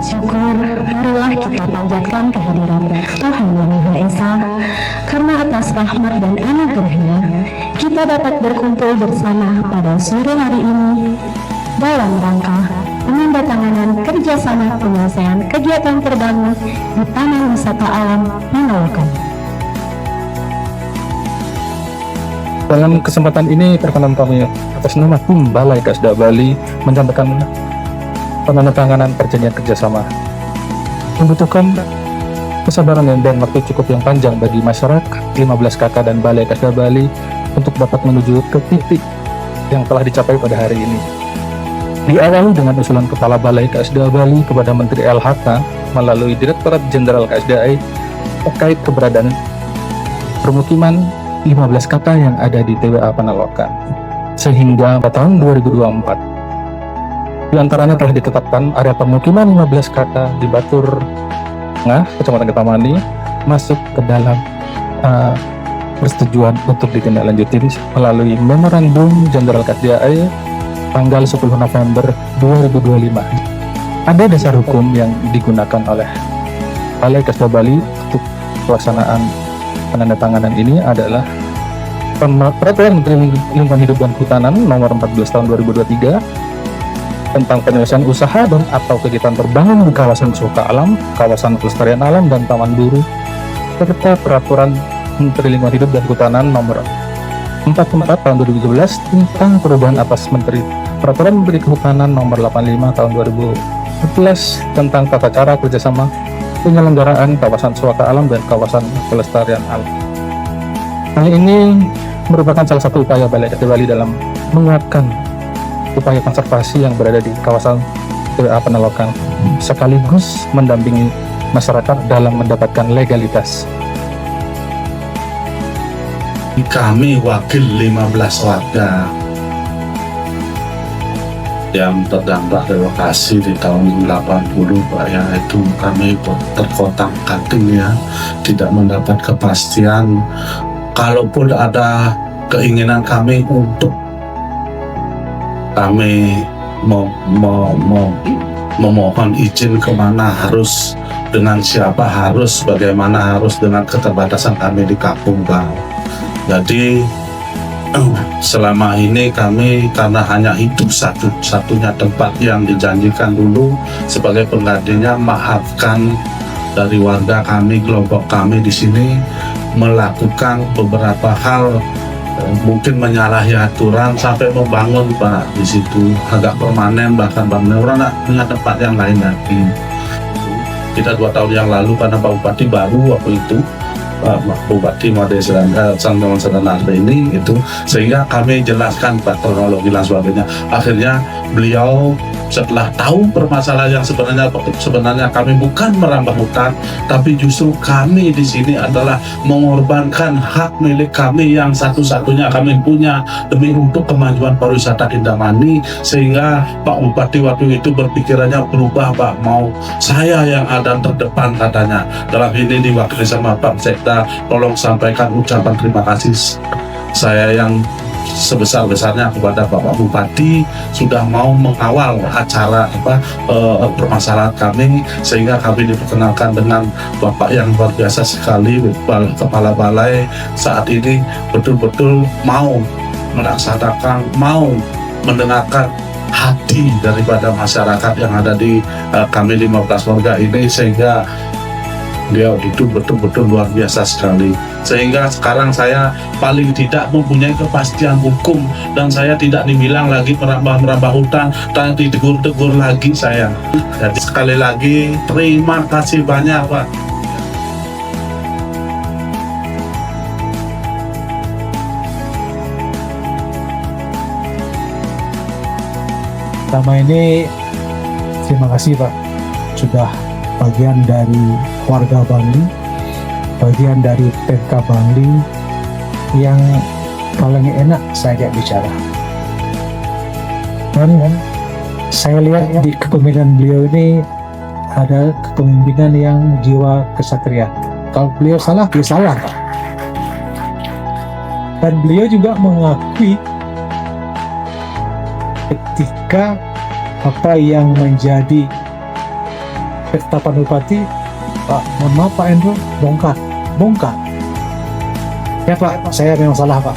Syukur, marilah kita panjatkan kehadiran Tuhan Yang Maha Esa, karena atas rahmat dan anugerah-Nya, kita dapat berkumpul bersama pada sore hari ini dalam rangka penandatanganan kerjasama penyelesaian kegiatan terbangun di Taman Wisata Alam Manawakan. Dalam kesempatan ini, perkenan kami atas nama Tim Balai Kasda Bali menyampaikan penandatanganan perjanjian kerjasama. Membutuhkan kesabaran dan waktu cukup yang panjang bagi masyarakat 15 KK dan Balai Kasda Bali untuk dapat menuju ke titik yang telah dicapai pada hari ini. Diawali dengan usulan Kepala Balai Kasda Bali kepada Menteri LHK melalui Direktorat Jenderal KSDA terkait keberadaan permukiman 15 KK yang ada di TWA Panalokan sehingga pada tahun 2024 di antaranya telah ditetapkan area pemukiman 15 KK di Batur Tengah, Kecamatan Ketamani masuk ke dalam persetujuan untuk ditindaklanjuti melalui Memorandum Jenderal KSDA tanggal 10 November 2025. Ada dasar hukum yang digunakan oleh Balai Kasda Bali untuk pelaksanaan penandatanganan ini adalah Peraturan Menteri Lingkungan Hidup dan Kehutanan Nomor 14 Tahun 2023 tentang penyelesaian usaha dan atau kegiatan terbangun di kawasan wisata alam, kawasan pelestarian alam dan taman buru, serta Peraturan Menteri Lingkungan Hidup dan Kehutanan Nomor 44 Tahun 2017 tentang perubahan atas Peraturan Menteri Kehutanan Nomor 85 Tahun 2014 tentang tata cara kerjasama penyelenggaraan kawasan wisata alam dan kawasan pelestarian alam. Hal ini merupakan salah satu upaya Balai Kasda Bali dalam menguatkan upaya konservasi yang berada di kawasan TWA Panalokan, sekaligus mendampingi masyarakat dalam mendapatkan legalitas. Kami wakil 15 warga yang terdampak relokasi di tahun 80, yaitu kami terkotak-kating ya, tidak mendapat kepastian. Kalaupun ada keinginan kami untuk kami memohon izin kemana, harus dengan siapa, harus bagaimana, harus dengan keterbatasan kami di kampung Bang. Jadi selama ini kami karena hanya hidup satu-satunya tempat yang dijanjikan dulu sebagai penggantinya, maafkan dari warga kami, kelompok kami di sini melakukan beberapa hal, mungkin menyalahi aturan sampai membangun Pak di situ agak permanen, bahkan bangunan orang punya tempat yang lain lagi. Kita 2 tahun yang lalu karena Pak Bupati baru waktu itu, Pak Bupati Made Sandawan Sedanarda ini itu, sehingga kami jelaskan Pak kronologi dan sebagainya. Akhirnya beliau setelah tahu permasalahan yang sebenarnya kami bukan merambah hutan, tapi justru kami di sini adalah mengorbankan hak milik kami yang satu-satunya kami punya demi untuk kemajuan pariwisata Kintamani, sehingga Pak Bupati waktu itu berpikirannya berubah, Pak, mau saya yang ada terdepan katanya. Dalam ini diwakili sama Pak Sekda, tolong sampaikan ucapan terima kasih saya yang sebesar-besarnya kepada Bapak Bupati sudah mau mengawal acara permasalahan kami, sehingga kami diperkenalkan dengan Bapak yang luar biasa sekali, Kepala Balai saat ini betul-betul mau melaksanakan, mau mendengarkan hati daripada masyarakat yang ada di kami 15 warga ini, sehingga dia itu betul-betul luar biasa sekali. Sehingga sekarang saya paling tidak mempunyai kepastian hukum, dan saya tidak dibilang lagi merambah-merambah hutan dan ditegur-tegur lagi saya. Jadi sekali lagi terima kasih banyak Pak. Pertama ini terima kasih Pak, sudah bagian dari warga Bangli, bagian dari PK Bangli yang paling enak saya ajak bicara. Dan saya lihat di kepemimpinan beliau ini ada kepemimpinan yang jiwa kesatria. Kalau beliau salah, dia salah Pak. Dan beliau juga mengakui ketika apa yang menjadi ketetapan Bupati, Pak, mohon maaf Pak Endro, bongkar. Ya Pak, saya memang salah Pak.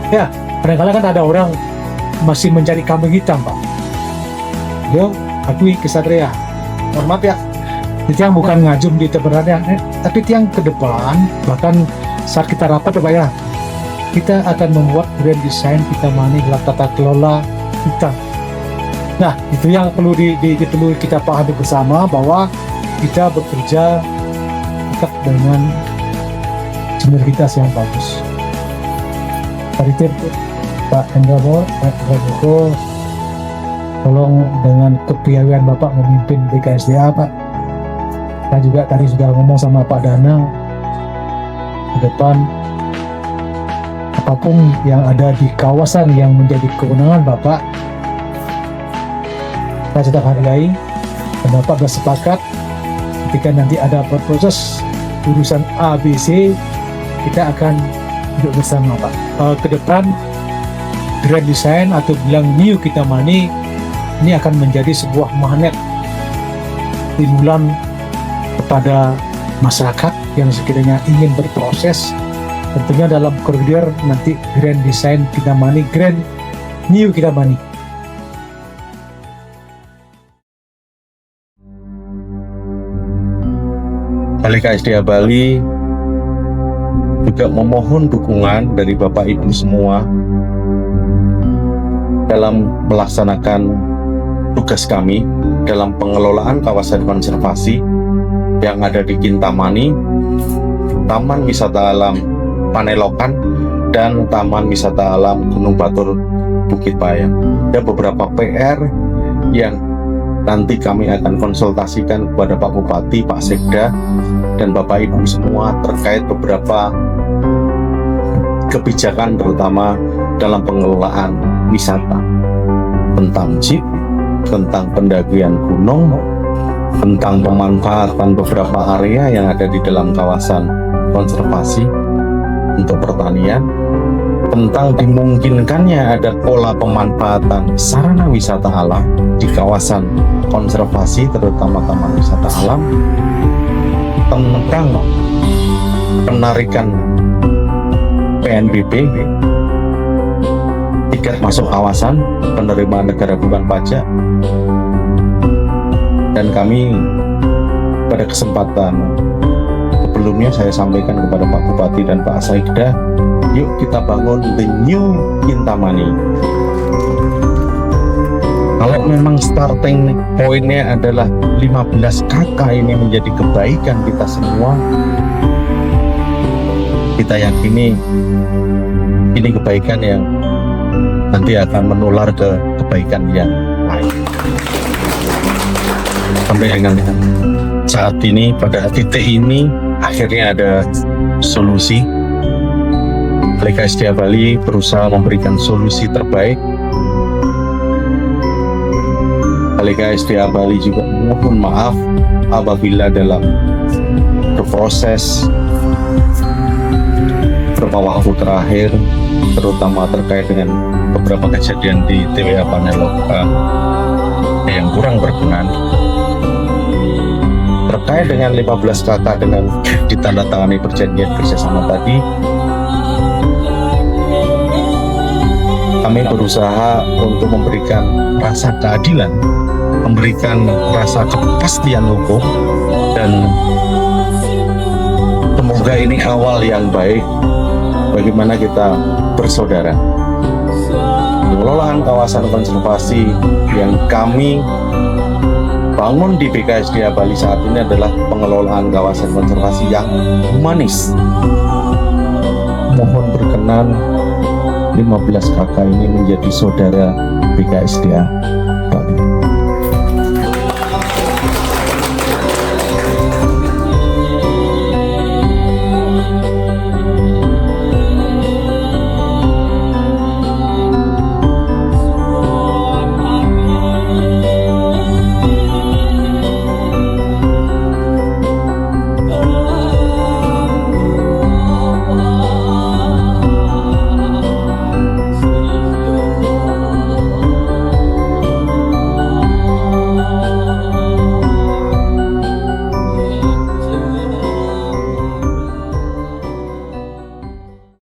Ya, kadang-kadang kan ada orang masih mencari kambing hitam Pak. Dia akui kesatria. Mohon maaf ya, itu yang bukan ngajum di teberannya, tapi yang ke depan, bahkan saat kita rapat Pak ya, kita akan membuat grand design kita mani dalam tata kelola kita. Nah, itu yang perlu perlu kita pahami bersama, bahwa kita bekerja tetap dengan sinergitas yang bagus. Tadi Pak Endrabo, tolong dengan kepiawaian Bapak memimpin BKSDA Pak. Saya juga tadi sudah ngomong sama Pak Danang, ke depan apapun yang ada di kawasan yang menjadi kewenangan Bapak, saya tetap hargai, dan Bapak bersepakat ketika nanti ada proses urusan ABC, kita akan duduk bersama Pak. Ke depan grand design atau bilang new kita money ini akan menjadi sebuah magnet stimulan kepada masyarakat yang sekiranya ingin berproses, tentunya dalam koridor nanti grand design kita money, grand new kita money. Balai KSDA Bali juga memohon dukungan dari Bapak Ibu semua dalam melaksanakan tugas kami dalam pengelolaan kawasan konservasi yang ada di Kintamani, Taman Wisata Alam Panelokan, dan Taman Wisata Alam Gunung Batur Bukit Bayam. Ada beberapa PR yang nanti kami akan konsultasikan kepada Pak Bupati, Pak Sekda, dan Bapak Ibu semua terkait beberapa kebijakan, terutama dalam pengelolaan wisata, tentang jeep, tentang pendakian gunung, tentang pemanfaatan beberapa area yang ada di dalam kawasan konservasi untuk pertanian, tentang dimungkinkannya ada pola pemanfaatan sarana wisata alam di kawasan konservasi, terutama taman wisata alam, tentang penarikan PNBP, tiket masuk kawasan, penerimaan negara bukan pajak, dan kami pada kesempatan sebelumnya saya sampaikan kepada Pak Bupati dan Pak Sekda, yuk kita bangun the new Kintamani. Kalau memang starting pointnya adalah 15 KK ini menjadi kebaikan kita semua, kita yakini ini kebaikan yang nanti akan menular ke kebaikan yang lain. Sampai dengan saat ini, pada titik ini akhirnya ada solusi. Balai KSDA Bali berusaha memberikan solusi terbaik. Balai KSDA Bali juga mohon maaf apabila dalam berproses beberapa waktu terakhir terutama terkait dengan beberapa kejadian di TWA Paneloka yang kurang berkenan. Terkait dengan 15 kakak dengan ditandatangani perjanjian kerjasama tadi, kami berusaha untuk memberikan rasa keadilan, memberikan rasa kepastian hukum, dan semoga ini awal yang baik bagaimana kita bersaudara. Pengelolaan kawasan konservasi yang kami bangun di BKSDA Bali saat ini adalah pengelolaan kawasan konservasi yang humanis. Mohon berkenan 15 kakak ini menjadi saudara BKSDA Bali.